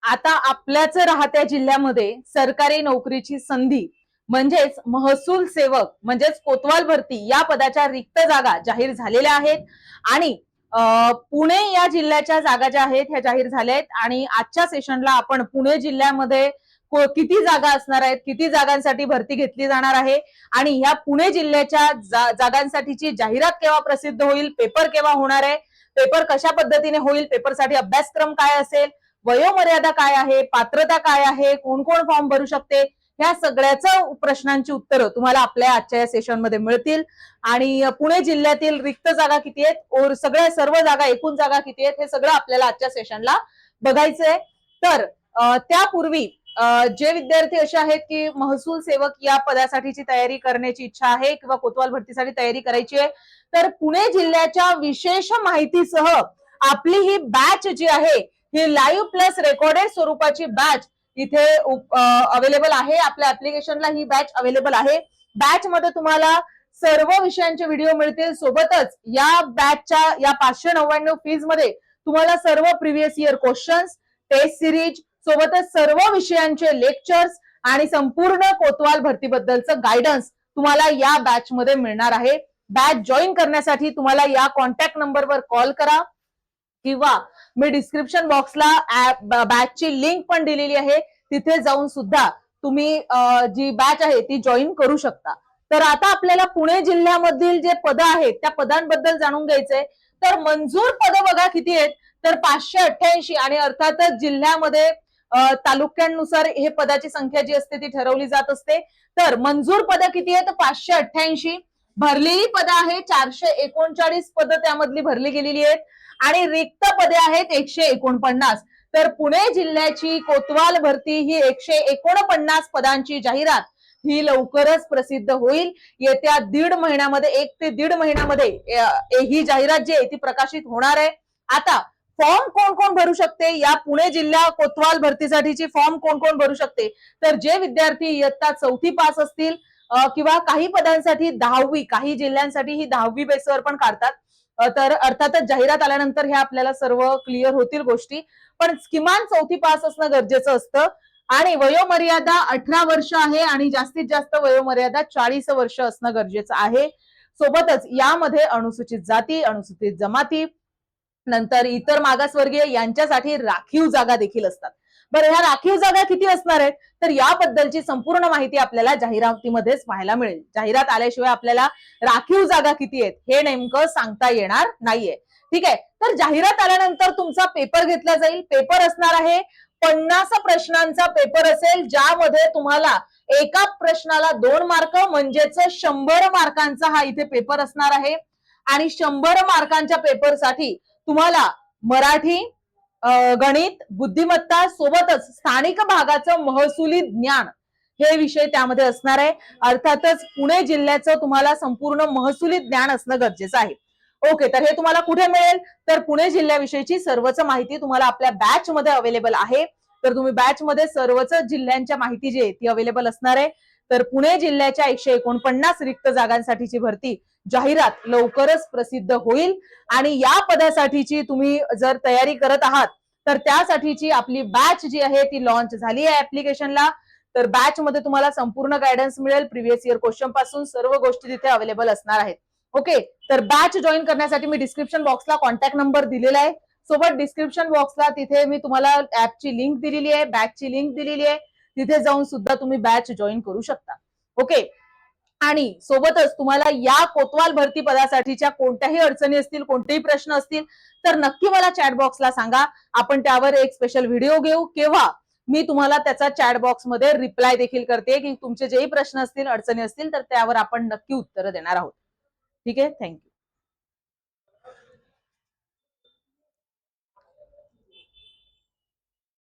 आता आपल्याच राहत्या जिल्ह्यामध्ये सरकारी नोकरीची संधी म्हणजेच महसूल सेवक म्हणजेच कोतवाल भरती या पदाच्या रिक्त जागा जाहीर झालेल्या आहेत आणि पुणे या जिल्ह्याच्या जागा ज्या आहेत ह्या जाहीर झाल्या आहेत आणि आजच्या सेशनला आपण पुणे जिल्ह्यामध्ये किती जागा असणार आहेत, किती जागांसाठी भरती घेतली जाणार आहे आणि ह्या पुणे जिल्ह्याच्या जागांसाठीची जाहिरात केव्हा प्रसिद्ध होईल, पेपर केव्हा होणार आहे, पेपर कशा पद्धतीने होईल, पेपरसाठी अभ्यासक्रम काय असेल, वयोमर्यादा काय आहे, पात्रता काय आहे, कोण कोण फॉर्म भरू शकते, ह्या सगळ्याच प्रश्नांची उत्तरं तुम्हाला आपल्या आजच्या या सेशन मध्ये मिळतील. आणि पुणे जिल्ह्यातील रिक्त जागा किती आहेत, सगळ्या सर्व जागा, एकूण जागा किती आहेत, हे सगळं आपल्याला आजच्या सेशनला बघायचंय. तर त्यापूर्वी जे विद्यार्थी असे आहेत की महसूल सेवक या पदासाठीची तयारी करण्याची इच्छा आहे किंवा कोतवाल भरतीसाठी तयारी करायची आहे, तर पुणे जिल्ह्याच्या विशेष माहितीसह आपली ही बॅच जी आहे ही लाईव्ह प्लस रेकॉर्डेड स्वरूपाची बॅच इथे अवेलेबल आहे. आपल्या ऍप्लिकेशनला ही बॅच अवेलेबल आहे. बॅच मध्ये तुम्हाला सर्व विषयांचे व्हिडिओ मिळतील. सोबतच या बॅचच्या या 599 फीज मध्ये तुम्हाला सर्व previous year questions, test series, सोबतच सर्व विषयांचे लेक्चर्स आणि संपूर्ण कोतवाल भरतीबद्दलचं गायडन्स तुम्हाला या बॅच मध्ये मिळणार आहे. बॅच जॉईन करण्यासाठी तुम्हाला या कॉन्टॅक्ट नंबरवर कॉल करा किंवा मी डिस्क्रिप्शन बॉक्सला बॅचची लिंक पण दिलेली आहे, तिथे जाऊन सुद्धा तुम्ही जी बॅच आहे ती जॉईन करू शकता. तर आता आपल्याला पुणे जिल्ह्यामधील जे पद आहेत त्या पदांबद्दल जाणून घ्यायचंय. तर मंजूर पद बघा किती आहेत, तर 588 आणि अर्थातच जिल्ह्यामध्ये तालुक्यांनुसार हे पदाची संख्या जी असते ती ठरवली जात असते. तर मंजूर पद किती आहेत, 588. भरलेली पद आहे 439 पद त्यामधली भरली गेलेली आहेत आणि रिक्त पदे आहेत 149. तर पुणे जिल्ह्याची कोतवाल भरती ही 149 पदांची जाहिरात ही लवकरच प्रसिद्ध होईल. येत्या 1.5 महिन्यामध्ये, 1 ते 1.5 महिन्यामध्ये ही जाहिरात जी आहे ती प्रकाशित होणार आहे. आता फॉर्म कोण कोण भरू शकते, या पुणे जिल्हा कोतवाल भरतीसाठीची फॉर्म कोण कोण भरू शकते, तर जे विद्यार्थी इयत्ता 4थी पास असतील किंवा काही पदांसाठी 10वी, काही जिल्ह्यांसाठी ही 10वी बेसवर पण काढतात. तर अर्थातच जाहिरात आल्यानंतर ह्या आपल्याला सर्व क्लिअर होतील गोष्टी, पण किमान 4थी पास असणं गरजेचं असतं. आणि वयोमर्यादा 18 वर्ष आहे आणि जास्तीत जास्त वयोमर्यादा 40 वर्ष असणं गरजेचं आहे. सोबतच यामध्ये अनुसूचित जाती, अनुसूचित जमाती, नंतर इतर मागासवर्गीय यांच्यासाठी राखीव जागा देखील असतात. बरं, ह्या राखीव जागा किती असणार आहेत, तर याबद्दलची संपूर्ण माहिती आपल्याला जाहिरातीमध्येच पाहायला मिळेल. जाहिरात आल्याशिवाय आपल्याला राखीव जागा किती आहेत हे नेमकं सांगता येणार नाहीये. ठीक आहे, तर जाहिरात आल्यानंतर तुमचा पेपर घेतला जाईल. पेपर असणार आहे 50 प्रश्नांचा पेपर असेल, ज्यामध्ये तुम्हाला एका प्रश्नाला 2 मार्क म्हणजेच 100 मार्कांचा हा इथे पेपर असणार आहे. आणि 100 मार्कांच्या पेपरसाठी तुम्हाला मराठी, गणित, बुद्धिमत्ता, सोबतच स्थानिक भागाचं महसुली ज्ञान हे विषय त्यामध्ये असणार आहे. अर्थातच पुणे जिल्ह्याचं तुम्हाला संपूर्ण महसुली ज्ञान असणं गरजेचं आहे. ओके, तर हे तुम्हाला कुठे मिळेल, तर पुणे जिल्ह्याविषयीची सर्वच माहिती तुम्हाला आपल्या बॅच मध्ये अवेलेबल आहे. तर तुम्ही बॅच मध्ये सर्वच जिल्ह्यांच्या माहिती जी आहे ती अवेलेबल असणार आहे. तर पुणे जिल्ह्याच्या 149 रिक्त जागांसाठीची भरती जाहिरात लवकरच प्रसिद्ध होईल आणि या पदासाठीची तुम्ही जर तयारी करत आहात तर त्यासाठीची आपली बॅच जी आहे ती लॉन्च झाली आहे ऍप्लिकेशनला. तर बॅच मध्ये तुम्हाला संपूर्ण गायडन्स मिळेल, प्रिव्हियस इयर क्वेश्चन पासून सर्व गोष्टी तिथे अवेलेबल असणार आहेत. ओके, तर बॅच जॉईन करण्यासाठी मी डिस्क्रिप्शन बॉक्सला कॉन्टॅक्ट नंबर दिलेला आहे. सोबत डिस्क्रिप्शन बॉक्सला तिथे मी तुम्हाला ऍपची लिंक दिलेली आहे, बॅचची लिंक दिलेली आहे, तिथे जाऊन सुद्धा तुम्ही बॅच जॉईन करू शकता. ओके, आणि सोबतच तुम्हाला या कोतवाल भरती पदासाठीच्या कोणत्याही अडचणी असतील, कोणतेही प्रश्न असतील तर नक्की मला चॅट बॉक्सला सांगा. आपण त्यावर एक स्पेशल व्हिडिओ घेऊ किंवा मी तुम्हाला त्याचा चॅट बॉक्स मध्ये रिप्लाय देखील करते की तुमचे जेही प्रश्न असतील, अडचणी असतील तर त्यावर आपण नक्की उत्तर देणार आहोत. ठीक आहे, थँक्यू.